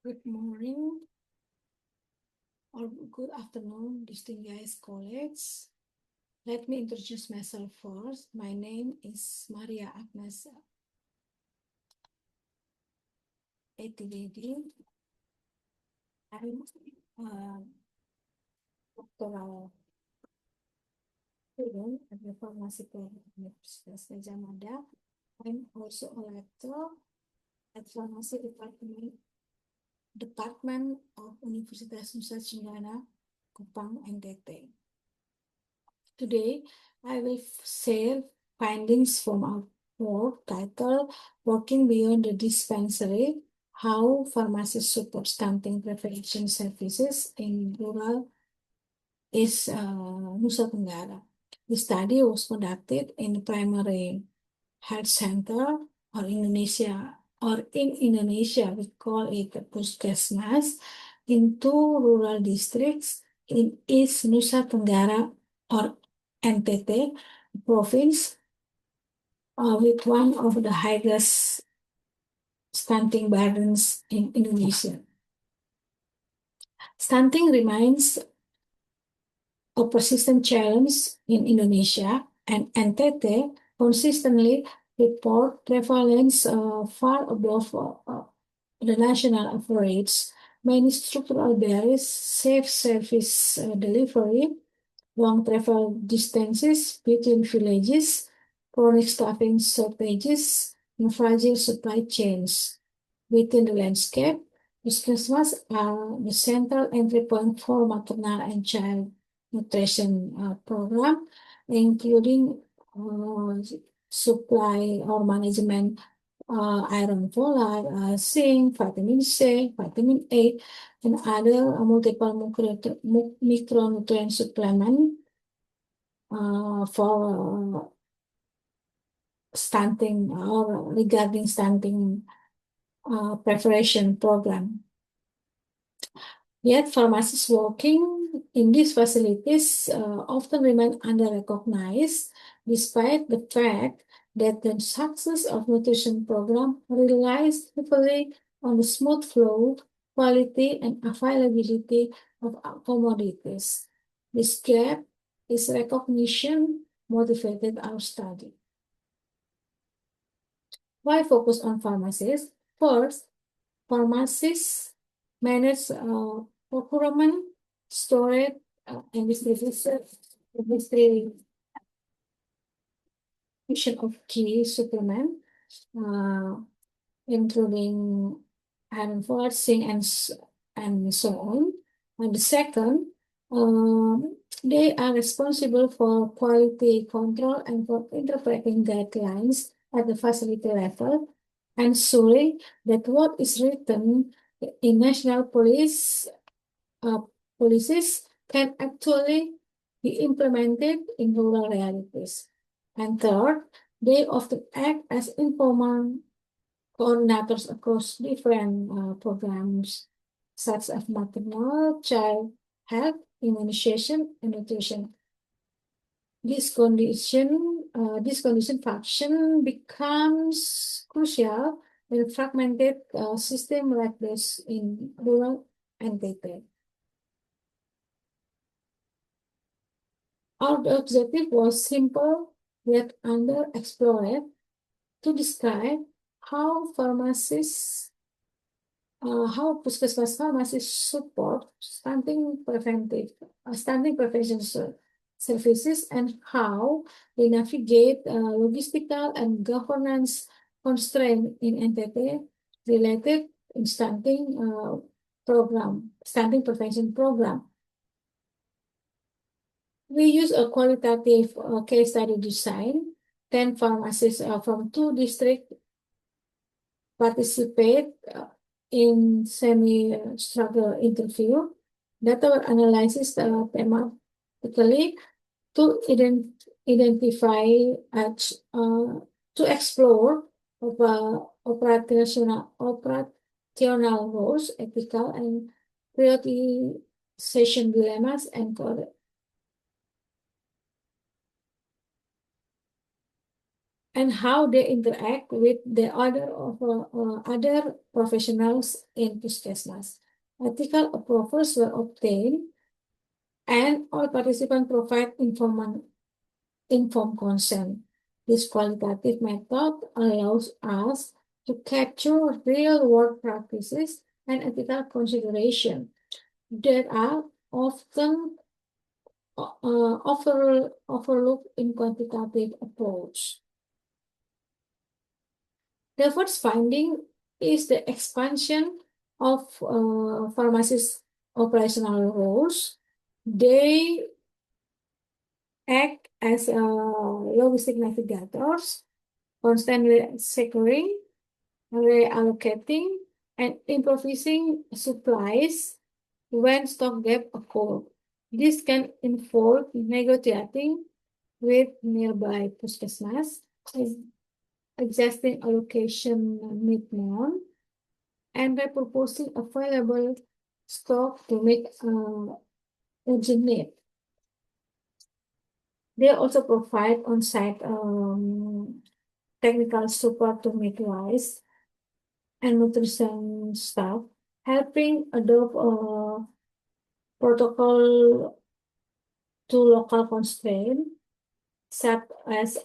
Good morning or good afternoon, distinguished colleagues. Let me introduce myself first. My name is Maria Agnes ATVD. I'm a doctoral student at the Pharmacy program at Universitas Gajah Mada. I'm also a lecturer at Pharmacy Department of Universitas Nusa Tenggara, Kupang, NTT. Today, I will share findings from our work titled Working Beyond the Dispensary, How Pharmacists Support Stunting Prevention Services in Rural Nusa Tenggara. The study was conducted in primary health center in Indonesia, we call it puskesmas, in two rural districts in East Nusa Tenggara or NTT province with one of the highest stunting burdens in Indonesia. Stunting remains a persistent challenge in Indonesia, and NTT consistently report prevalence far above the national average. Many structural barriers, safe service delivery, long travel distances between villages, chronic staffing shortages, and fragile supply chains. Within the landscape, puskesmas are the central entry point for maternal and child nutrition program, including supply or management iron folate, zinc, vitamin C, vitamin A, and other multiple micronutrient supplement for stunting or regarding stunting preparation program. Yet pharmacists working in these facilities often remain under-recognized, despite the fact that the success of nutrition program relies heavily on the smooth flow, quality, and availability of commodities. This gap is recognition motivated our study. Why focus on pharmacists? First, pharmacists manage procurement, storage, and distribution of key supplement, including iron folate, zinc, and so on. And the second, they are responsible for quality control and for interpreting guidelines at the facility level, ensuring that what is written in national policies can actually be implemented in rural realities. And third, they often act as informal coordinators across different programs, such as maternal, child health, immunization, and nutrition. This condition function becomes crucial in a fragmented system like this in rural NTT. Our objective was simple yet underexplored, to describe how puskesmas pharmacists support stunting prevention services, and how they navigate logistical and governance constraints in NTT related in stunting prevention program. We use a qualitative case study design. 10 pharmacists from 2 districts participate in semi-struggle interview. Data were analyzed thematically to identify to explore operational roles, ethical and prioritization dilemmas, and and how they interact with the other professionals in Puskesmas. Ethical approvals were obtained, and all participants provide informed consent. This qualitative method allows us to capture real-world practices and ethical considerations that are often overlooked in quantitative approach. The first finding is the expansion of pharmacists' operational roles. They act as logistic navigators, constantly securing, reallocating, and improvising supplies when stock gap occur. This can involve negotiating with nearby puskesmas, adjusting allocation mid-month, and repurposing available stock to meet urgent need. They also provide on-site technical support to midwives and nutrition staff, helping adopt a protocol to local constraints, such as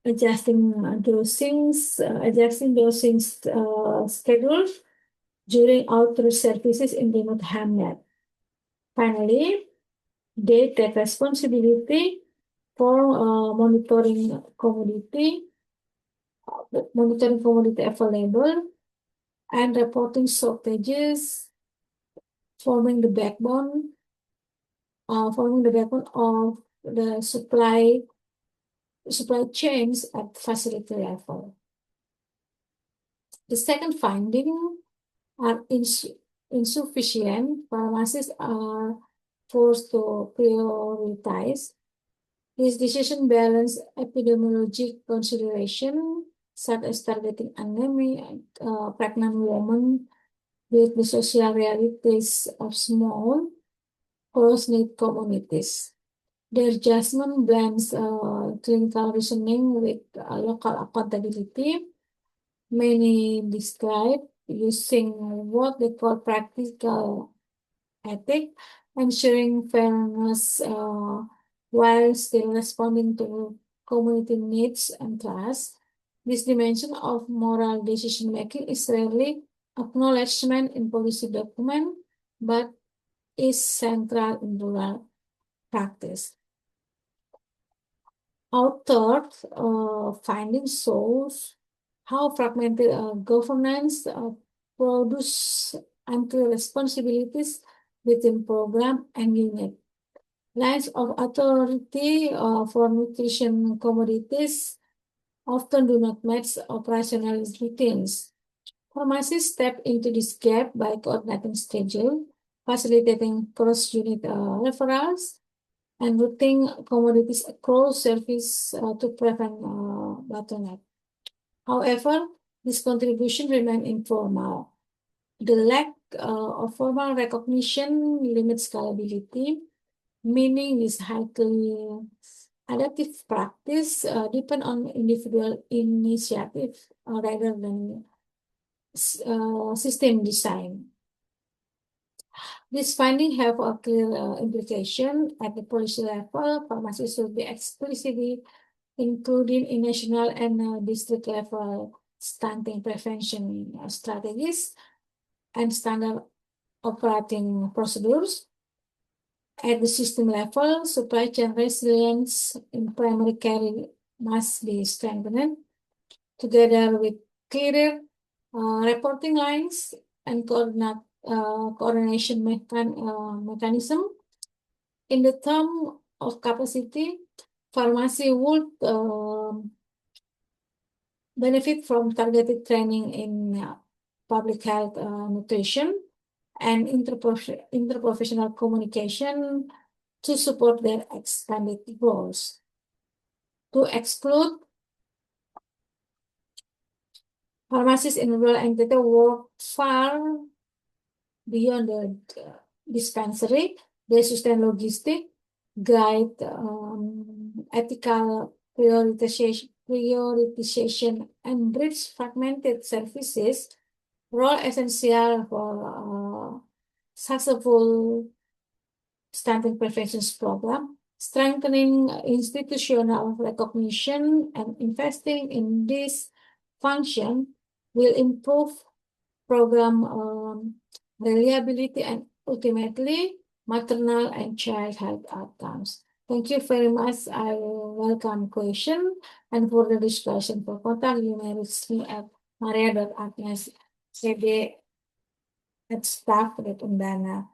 adjusting dosing schedules during outreach services in remote hamlet. Finally, they take responsibility for monitoring commodity available and reporting shortages, forming the backbone of the supply chains at facility level. The second finding are insufficient. Pharmacists are forced to prioritize. This decision balance epidemiologic consideration, such as targeting anemia, pregnant women, with the social realities of small, close-knit communities. Their judgment blends clinical reasoning with local accountability. Many describe using what they call practical ethic, ensuring fairness while still responding to community needs and trust. This dimension of moral decision making is rarely acknowledged in policy document, but is central in rural practice. Our third finding shows how fragmented governance produce unclear responsibilities within program and unit. Lines of authority for nutrition commodities often do not match operational routines. Pharmacists step into this gap by coordinating schedule, facilitating cross-unit referrals, and routing commodities across service to prevent bottleneck. However, this contribution remains informal. The lack of formal recognition limits scalability, meaning this highly adaptive practice depend on individual initiative rather than system design. This finding have a clear implication at the policy level. Pharmacy should be explicitly included in national and district level stunting prevention strategies and standard operating procedures. At the system level, supply chain resilience in primary care must be strengthened together with clearer reporting lines and coordination mechanism. In the term of capacity, pharmacy would benefit from targeted training in public health nutrition and interprofessional communication to support their expanded goals. To exclude pharmacists in rural entity work far beyond the dispensary. They sustain logistic, guide ethical prioritization and bridge fragmented services, role essential for successful stunting prevention program, strengthening institutional recognition and investing in this function will improve program reliability and ultimately maternal and child health outcomes. Thank you very much. I welcome question and further discussion. For contact, you may reach me at maria.agnes cd at staff.undana.ac.id.